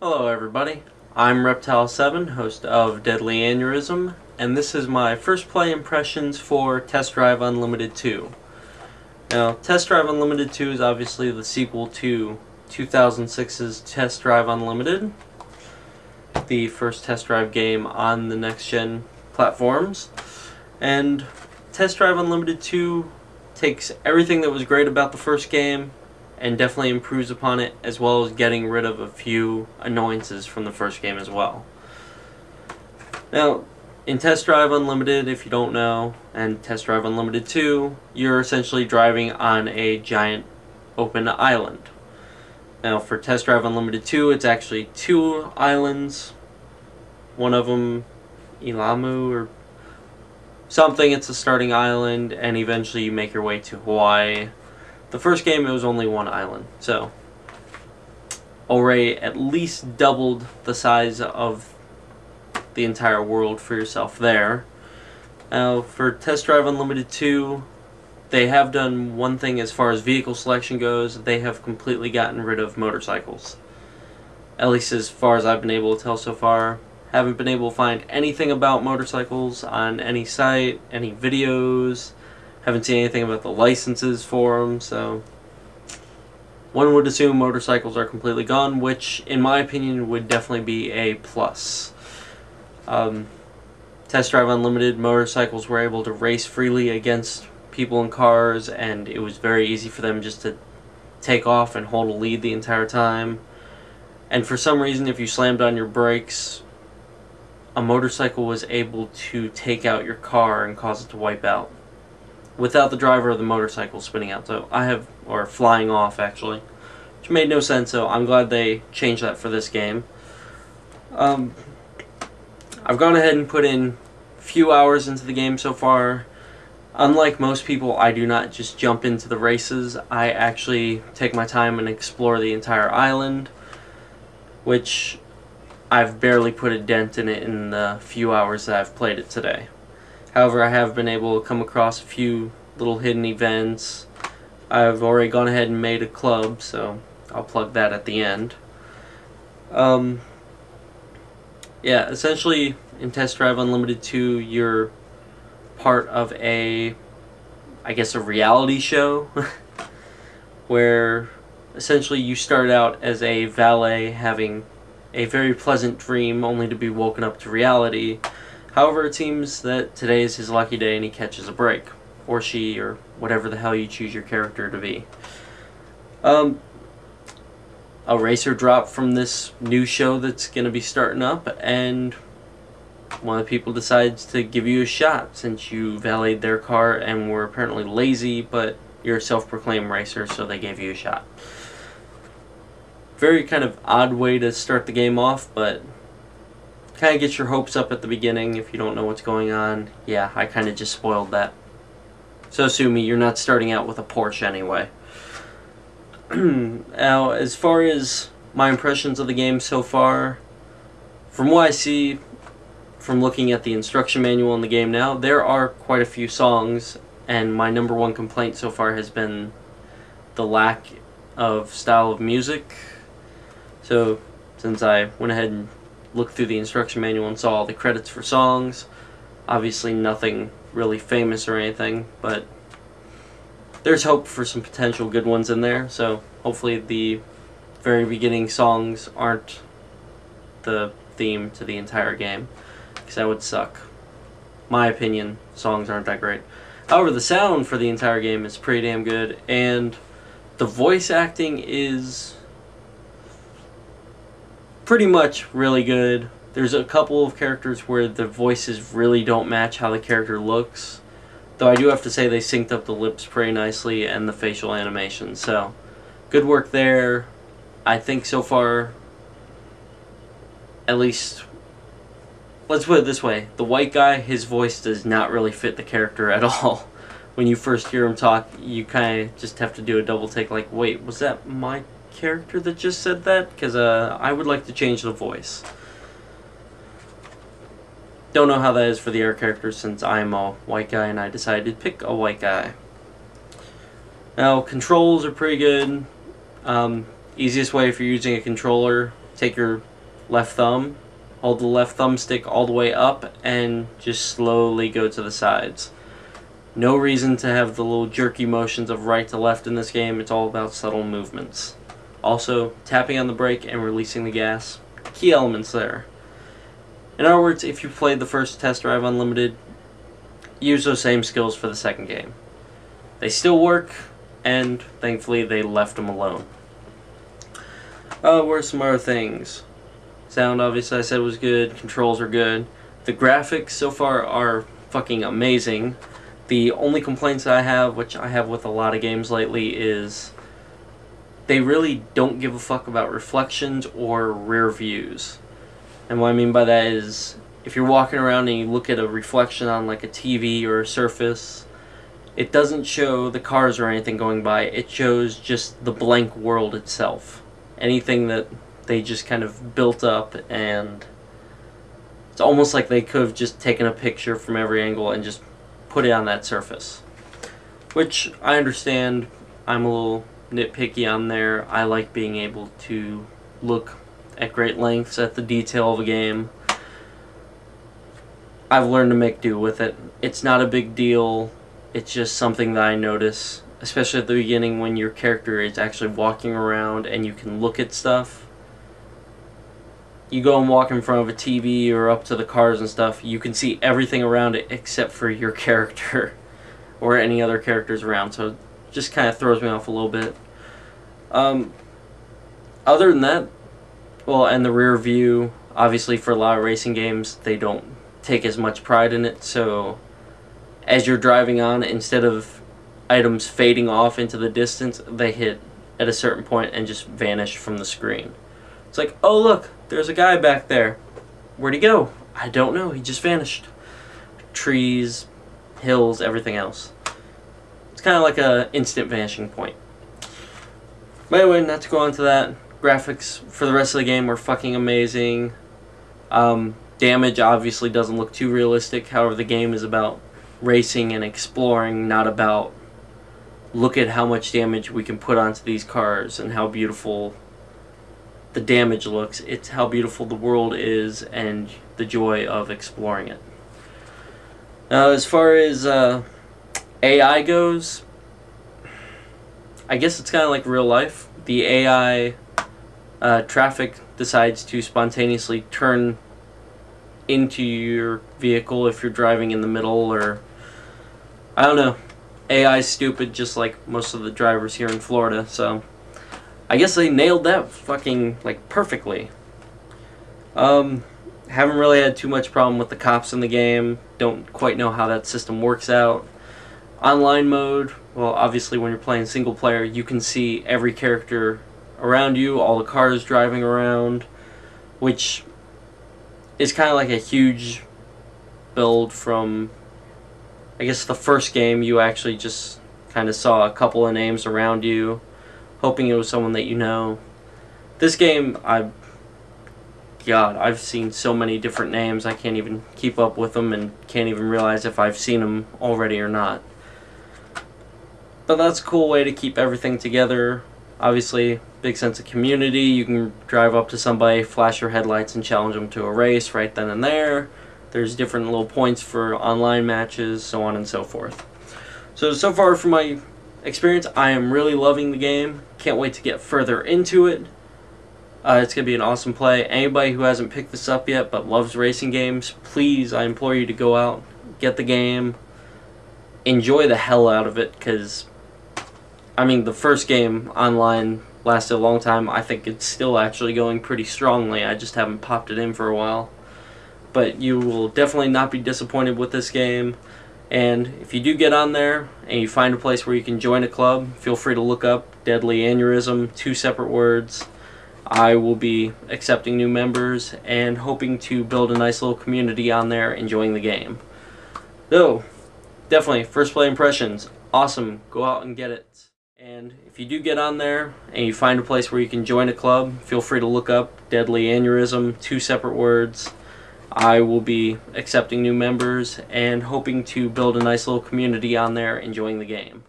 Hello everybody, I'm Reptile7, host of Deadly Aneurysm, and this is my first play impressions for Test Drive Unlimited 2. Now, Test Drive Unlimited 2 is obviously the sequel to 2006's Test Drive Unlimited, the first Test Drive game on the next-gen platforms, and Test Drive Unlimited 2 takes everything that was great about the first game and definitely improves upon it, as well as getting rid of a few annoyances from the first game as well. Now, in Test Drive Unlimited, if you don't know, and Test Drive Unlimited 2, you're essentially driving on a giant open island. Now, for Test Drive Unlimited 2, it's actually two islands. One of them, Ilamu or something, it's a starting island, and eventually you make your way to Hawaii. The first game, it was only one island, so already at least doubled the size of the entire world for yourself there. Now, for Test Drive Unlimited 2, they have done one thing as far as vehicle selection goes. They have completely gotten rid of motorcycles. At least as far as I've been able to tell so far. Haven't been able to find anything about motorcycles on any site, any videos. Haven't seen anything about the licenses for them, so one would assume motorcycles are completely gone, which, in my opinion, would definitely be a plus. Test Drive Unlimited, motorcycles were able to race freely against people in cars, and it was very easy for them just to take off and hold a lead the entire time. And for some reason, if you slammed on your brakes, a motorcycle was able to take out your car and cause it to wipe out without the driver of the motorcycle spinning out. So or flying off actually, which made no sense, so I'm glad they changed that for this game. I've gone ahead and put in a few hours into the game so far. Unlike most people, I do not just jump into the races. I actually take my time and explore the entire island, which I've barely put a dent in it in the few hours that I've played it today. However, I have been able to come across a few little hidden events. I've already gone ahead and made a club, so I'll plug that at the end. Yeah, essentially in Test Drive Unlimited 2, you're part of I guess a reality show where essentially you start out as a valet having a very pleasant dream only to be woken up to reality. However, it seems that today is his lucky day and he catches a break. Or she, or whatever the hell you choose your character to be. A racer dropped from this new show that's going to be starting up, and one of the people decides to give you a shot since you valeted their car and were apparently lazy, but you're a self-proclaimed racer, so they gave you a shot. Very kind of odd way to start the game off, but kind of get your hopes up at the beginning if you don't know what's going on. Yeah, I kind of just spoiled that. So sue me, you're not starting out with a Porsche anyway. Now, as far as my impressions of the game so far, from what I see from looking at the instruction manual in the game now, there are quite a few songs, and my number one complaint so far has been the lack of style of music. So, since I went ahead and looked through the instruction manual and saw all the credits for songs, obviously nothing really famous or anything, but there's hope for some potential good ones in there, so hopefully the very beginning songs aren't the theme to the entire game, because that would suck. My opinion, songs aren't that great. However, the sound for the entire game is pretty damn good, and the voice acting is pretty much really good. There's a couple of characters where the voices really don't match how the character looks, though I do have to say they synced up the lips pretty nicely and the facial animation, so good work there. I think so far, at least, let's put it this way, the white guy, his voice does not really fit the character at all. When you first hear him talk, you kind of just have to do a double take, like, wait, was that my character that just said that? Because I would like to change the voice. Don't know how that is for the air characters since I'm a white guy and I decided to pick a white guy. Now, controls are pretty good. Easiest way if you're using a controller, take your left thumb, hold the left thumbstick all the way up, and just slowly go to the sides. No reason to have the little jerky motions of right to left in this game. It's all about subtle movements. Also, tapping on the brake and releasing the gas. Key elements there. In other words, if you played the first Test Drive Unlimited, use those same skills for the second game. They still work, and thankfully they left them alone. What are some other things? Sound, obviously, I said was good. Controls are good. The graphics so far are fucking amazing. The only complaints I have, which I have with a lot of games lately, is they really don't give a fuck about reflections or rear views. And what I mean by that is, if you're walking around and you look at a reflection on like a TV or a surface, it doesn't show the cars or anything going by. It shows just the blank world itself. Anything that they just kind of built up, and it's almost like they could have just taken a picture from every angle and just put it on that surface. Which, I understand, I'm a little nitpicky on there. I like being able to look at great lengths at the detail of a game. I've learned to make do with it. It's not a big deal. It's just something that I notice, especially at the beginning when your character is actually walking around and you can look at stuff. You go and walk in front of a TV or up to the cars and stuff, you can see everything around it except for your character or any other characters around, so it just kind of throws me off a little bit. Other than that, well, and the rear view, obviously for a lot of racing games, they don't take as much pride in it, so as you're driving on, instead of items fading off into the distance, they hit at a certain point and just vanish from the screen. It's like, oh look, there's a guy back there. Where'd he go? I don't know, he just vanished. Trees, hills, everything else. It's kind of like a instant vanishing point. But anyway, not to go on to that, graphics for the rest of the game were fucking amazing. Damage obviously doesn't look too realistic, however the game is about racing and exploring, not about look at how much damage we can put onto these cars and how beautiful the damage looks. It's how beautiful the world is and the joy of exploring it. Now, as far as AI goes, I guess it's kind of like real life. The AI traffic decides to spontaneously turn into your vehicle if you're driving in the middle, or I don't know. AI's stupid, just like most of the drivers here in Florida, so I guess they nailed that fucking like perfectly. Haven't really had too much problem with the cops in the game. Don't quite know how that system works out. Online mode, well, obviously when you're playing single player, you can see every character around you, all the cars driving around, which is kind of like a huge build from, I guess, the first game. You actually just kind of saw a couple of names around you, hoping it was someone that you know. This game, God, I've seen so many different names, I can't even keep up with them and can't even realize if I've seen them already or not. But that's a cool way to keep everything together. Obviously, big sense of community. You can drive up to somebody, flash your headlights, and challenge them to a race right then and there. There's different little points for online matches, so on and so forth. So far from my experience, I am really loving the game. Can't wait to get further into it. It's going to be an awesome play. Anybody who hasn't picked this up yet but loves racing games, please, I implore you to go out, get the game, enjoy the hell out of it, because I mean, the first game online lasted a long time. I think it's still actually going pretty strongly. I just haven't popped it in for a while. But you will definitely not be disappointed with this game. And if you do get on there and you find a place where you can join a club, feel free to look up Deadly Aneurysm, 2 separate words. I will be accepting new members and hoping to build a nice little community on there enjoying the game. So, definitely, first play impressions, awesome. Go out and get it. And if you do get on there and you find a place where you can join a club, feel free to look up Deadly Aneurysm, 2 separate words. I will be accepting new members and hoping to build a nice little community on there enjoying the game.